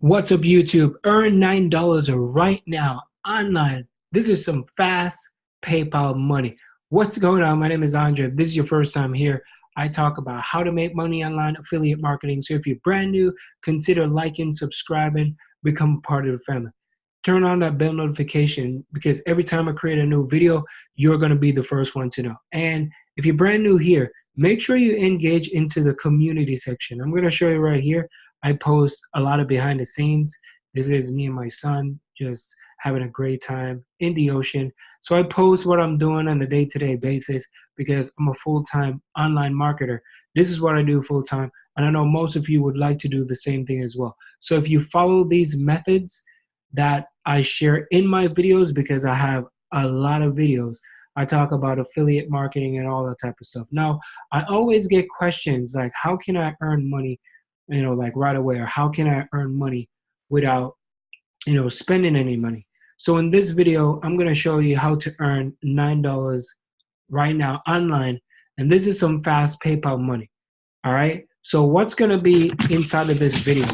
What's up, YouTube? Earn $9 right now online. This is some fast PayPal money. What's going on? My name is Andre. If this is your first time here, I talk about how to make money online, affiliate marketing. So if you're brand new, consider liking, subscribing, become part of the family. Turn on that bell notification because every time I create a new video, you're going to be the first one to know. And if you're brand new here, make sure you engage into the community section. I'm going to show you right here. I post a lot of behind the scenes. This is me and my son just having a great time in the ocean. So I post what I'm doing on a day-to-day basis because I'm a full-time online marketer. This is what I do full-time, and I know most of you would like to do the same thing as well. So if you follow these methods that I share in my videos, because I have a lot of videos, I talk about affiliate marketing and all that type of stuff. Now, I always get questions like, how can I earn money, like right away, or how can I earn money without, spending any money? So in this video, I'm going to show you how to earn $9 right now online. And this is some fast PayPal money. All right. So what's going to be inside of this video?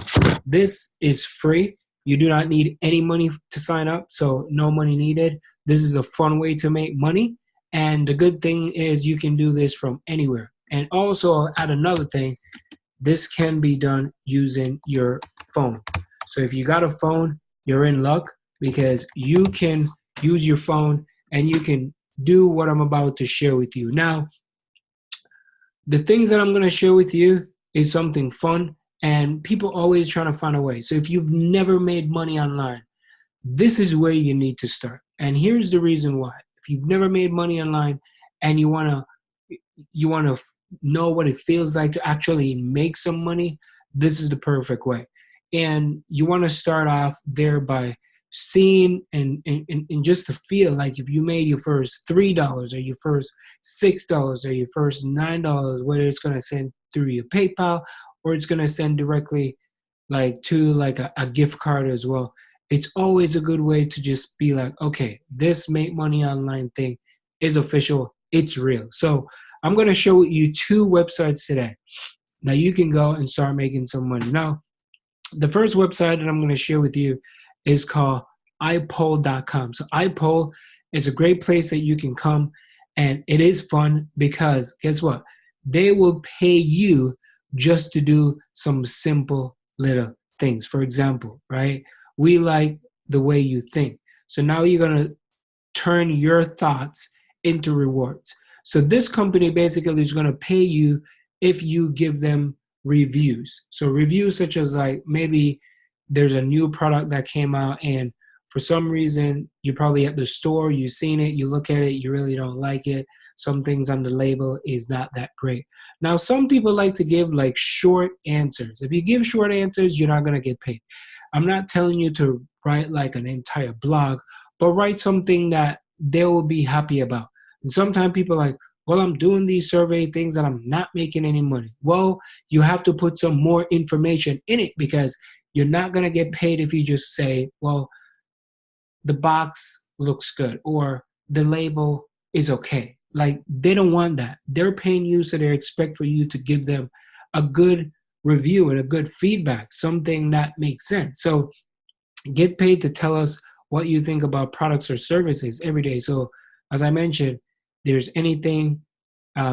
This is free. You do not need any money to sign up. So no money needed. This is a fun way to make money. And the good thing is you can do this from anywhere. And also I'll add another thing. This can be done using your phone. So if you got a phone, you're in luck because you can use your phone and you can do what I'm about to share with you. Now, the things that I'm going to share with you is something fun, and people always trying to find a way. So if you've never made money online, this is where you need to start. And here's the reason why. If you've never made money online and you want to know what it feels like to actually make some money, this is the perfect way. And you want to start off there by seeing and just to feel like if you made your first $3 or your first $6 or your first $9, whether it's going to send through your PayPal or it's going to send directly to a gift card as well. It's always a good way to just be like, okay, this make money online thing is official. It's real. So I'm going to show you two websites today that you can go and start making some money. Now, the first website that I'm going to share with you is called iPoll.com. So iPoll is a great place that you can come, and it is fun because guess what? They will pay you just to do some simple little things. For example, right? We like the way you think. So now you're going to turn your thoughts into rewards. So this company basically is going to pay you if you give them reviews. So reviews such as maybe there's a new product that came out and for some reason you're probably at the store, you've seen it, you look at it, you really don't like it. Some things on the label is not that great. Now, some people like to give short answers. If you give short answers, you're not going to get paid. I'm not telling you to write an entire blog, but write something that they will be happy about. And sometimes people are like, well, I'm doing these survey things and I'm not making any money. Well, you have to put some more information in it because you're not going to get paid if you just say, well, the box looks good or the label is okay. They don't want that. They're paying you, so they expect for you to give them a good review and a good feedback, something that makes sense. So get paid to tell us what you think about products or services every day. So as I mentioned, there's anything,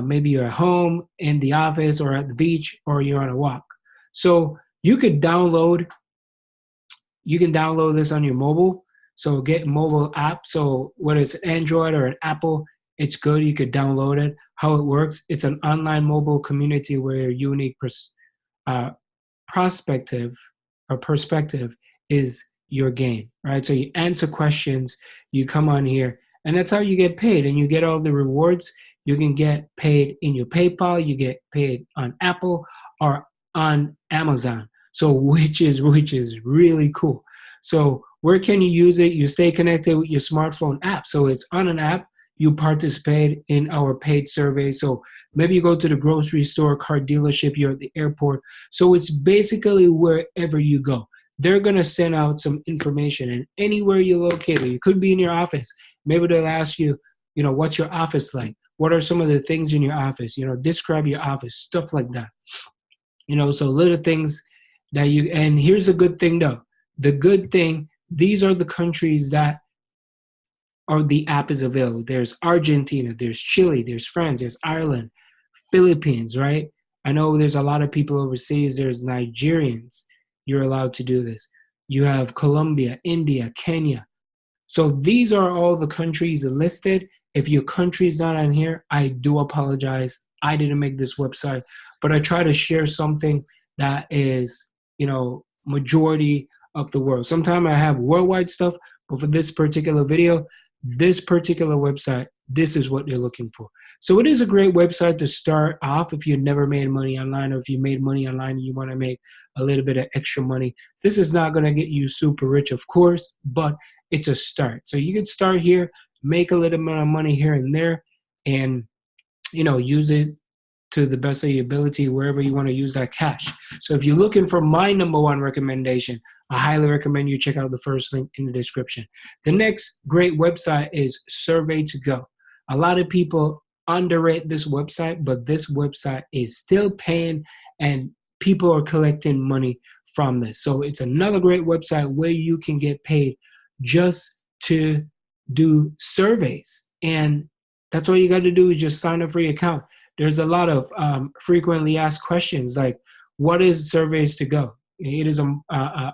maybe you're at home, in the office, or at the beach, or you're on a walk. So you can download this on your mobile. So get a mobile app. So whether it's an Android or an Apple, it's good. You could download it. How it works, it's an online mobile community where your unique perspective is your gain, right? So you answer questions, you come on here, and that's how you get paid. And you get all the rewards. You can get paid in your PayPal. You get paid on Apple or on Amazon. So which is really cool. So where can you use it? You stay connected with your smartphone app. So it's on an app. You participate in our paid survey. So maybe you go to the grocery store, car dealership, you're at the airport. So it's basically wherever you go. They're going to send out some information, and anywhere you're located, you could be in your office. Maybe they'll ask you, what's your office like? What are some of the things in your office? Describe your office, stuff like that. So little things that and here's a good thing though. the good thing, these are the countries that are the app is available. There's Argentina, there's Chile, there's France, there's Ireland, Philippines, right? I know there's a lot of people overseas. There's Nigerians. You're allowed to do this. You have Colombia, India, Kenya. So these are all the countries listed. If your country is not on here, I do apologize. I didn't make this website, but I try to share something that is, majority of the world. Sometimes I have worldwide stuff, but for this particular video, this particular website, this is what you're looking for. So it is a great website to start off if you've never made money online, or if you made money online and you want to make a little bit of extra money. This is not going to get you super rich, of course, but it's a start. So you can start here, make a little bit of money here and there, and use it to the best of your ability wherever you want to use that cash. So if you're looking for my number one recommendation, I highly recommend you check out the first link in the description. The next great website is Survey to Go. A lot of people underrate this website, but this website is still paying and people are collecting money from this. So it's another great website where you can get paid just to do surveys. And that's all you got to do is just sign up for your account. There's a lot of frequently asked questions like, what is Surveys to Go? It is a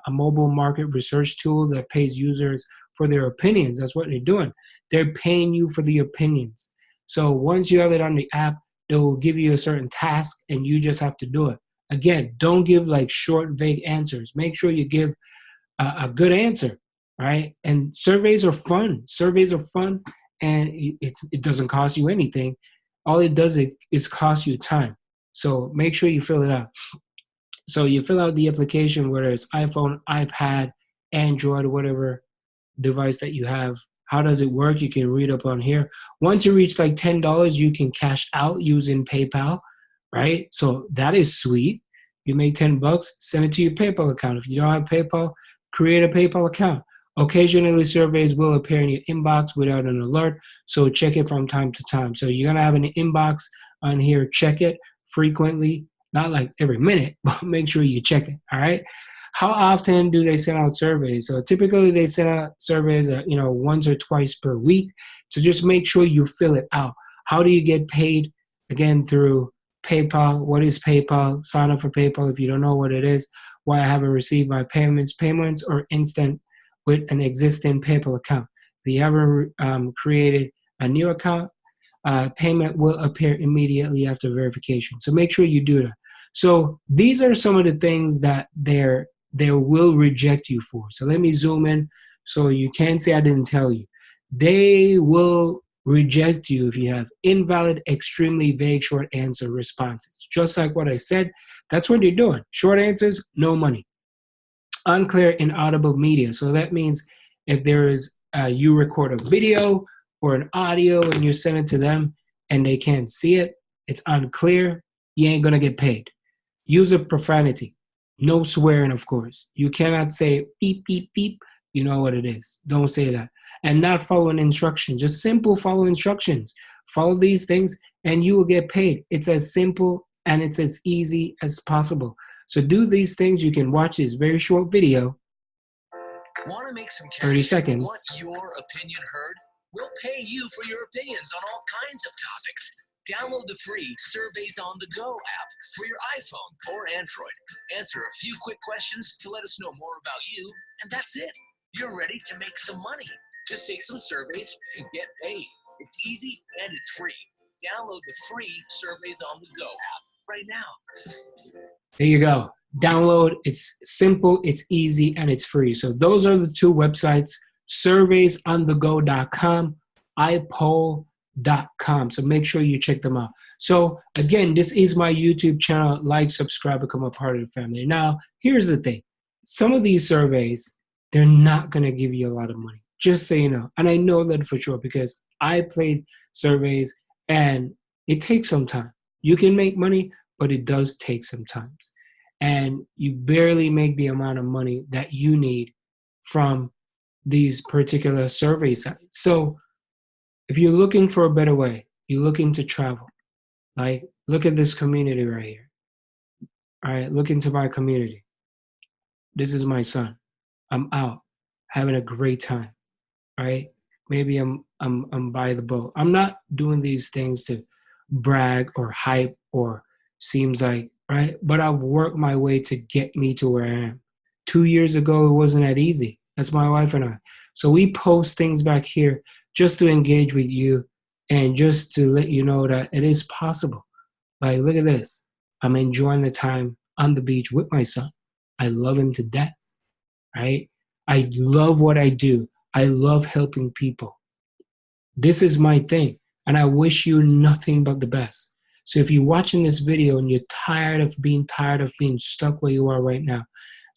mobile market research tool that pays users for their opinions. That's what they're doing. They're paying you for the opinions. So once you have it on the app, they will give you a certain task and you just have to do it. Again, don't give like short, vague answers. Make sure you give a good answer, right? And surveys are fun. Surveys are fun, and it doesn't cost you anything. All it does is cost you time. So make sure you fill it out. So you fill out the application, whether it's iPhone, iPad, Android, whatever device that you have. How does it work? You can read up on here. Once you reach like $10, you can cash out using PayPal, right? So that is sweet. You make 10 bucks, send it to your PayPal account. If you don't have PayPal, create a PayPal account. Occasionally, surveys will appear in your inbox without an alert, so check it from time to time. So you're gonna have an inbox on here. Check it frequently, not like every minute, but make sure you check it. All right. How often do they send out surveys? So typically they send out surveys, once or twice per week. So just make sure you fill it out. How do you get paid? Again, through PayPal. What is PayPal? Sign up for PayPal if you don't know what it is. Why I haven't received my payments. Payments are instant with an existing PayPal account. If you ever created a new account, payment will appear immediately after verification. So make sure you do that. So these are some of the things that they will reject you for. So let me zoom in so you can't say I didn't tell you. They will reject you if you have invalid, extremely vague short answer responses. Just like what I said, that's what you're doing. Short answers, no money. Unclear, inaudible media. So that means if there is you record a video or an audio and you send it to them and they can't see it, it's unclear, you ain't gonna get paid. Use of profanity. No swearing, of course. You cannot say beep, beep, beep. You know what it is. Don't say that. And not following instructions. Just simple follow instructions. Follow these things and you will get paid. It's as simple and it's as easy as possible. So do these things. You can watch this very short video. Want to make some cash? 30 seconds. Want your opinion heard? We'll pay you for your opinions on all kinds of topics. Download the free Surveys on the Go app for your iPhone or Android. Answer a few quick questions to let us know more about you, and that's it. You're ready to make some money. Just take some surveys and get paid. It's easy and it's free. Download the free Surveys on the Go app right now. There you go. Download. It's simple, it's easy, and it's free. So those are the two websites, surveysonthego.com, ipoll.com. So make sure you check them out. So again, this is my YouTube channel. Like, subscribe, become a part of the family. Now, here's the thing. Some of these surveys, they're not going to give you a lot of money, just so you know. And I know that for sure because I played surveys and it takes some time. You can make money, but it does take some time. And you barely make the amount of money that you need from these particular survey sites. So if you're looking for a better way, you're looking to travel, like look at this community right here. All right, look into my community. This is my son. I'm out having a great time, right? Maybe I'm by the boat. I'm not doing these things to brag or hype or seems like, right? But I've worked my way to get me to where I am. 2 years ago, it wasn't that easy. That's my wife and I. So we post things back here just to engage with you and just to let you know that it is possible. Like, look at this. I'm enjoying the time on the beach with my son. I love him to death, right? I love what I do. I love helping people. This is my thing. And I wish you nothing but the best. So if you're watching this video and you're tired of being stuck where you are right now,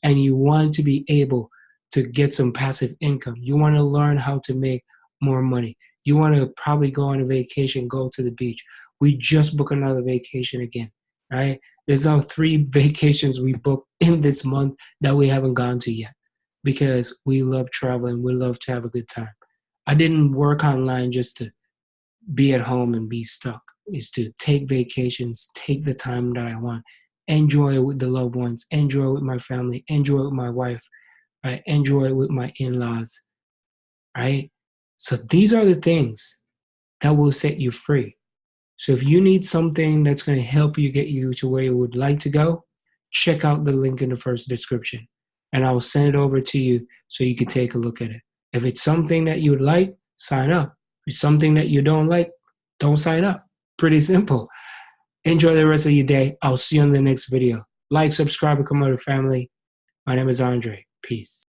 and you want to be able to get some passive income, you want to learn how to make more money, you want to probably go on a vacation, go to the beach. We just booked another vacation again, right? There's now 3 vacations we booked in this month that we haven't gone to yet because we love traveling. We love to have a good time. I didn't work online just to be at home and be stuck. Is to take vacations, take the time that I want, enjoy it with the loved ones, enjoy it with my family, enjoy it with my wife, right? Enjoy it with my in-laws, right? So these are the things that will set you free. So if you need something that's going to help you get you to where you would like to go, check out the link in the first description and I will send it over to you so you can take a look at it. If it's something that you would like, sign up. If it's something that you don't like, don't sign up. Pretty simple. Enjoy the rest of your day. I'll see you in the next video. Like, subscribe, become part of the family. My name is Andre. Peace.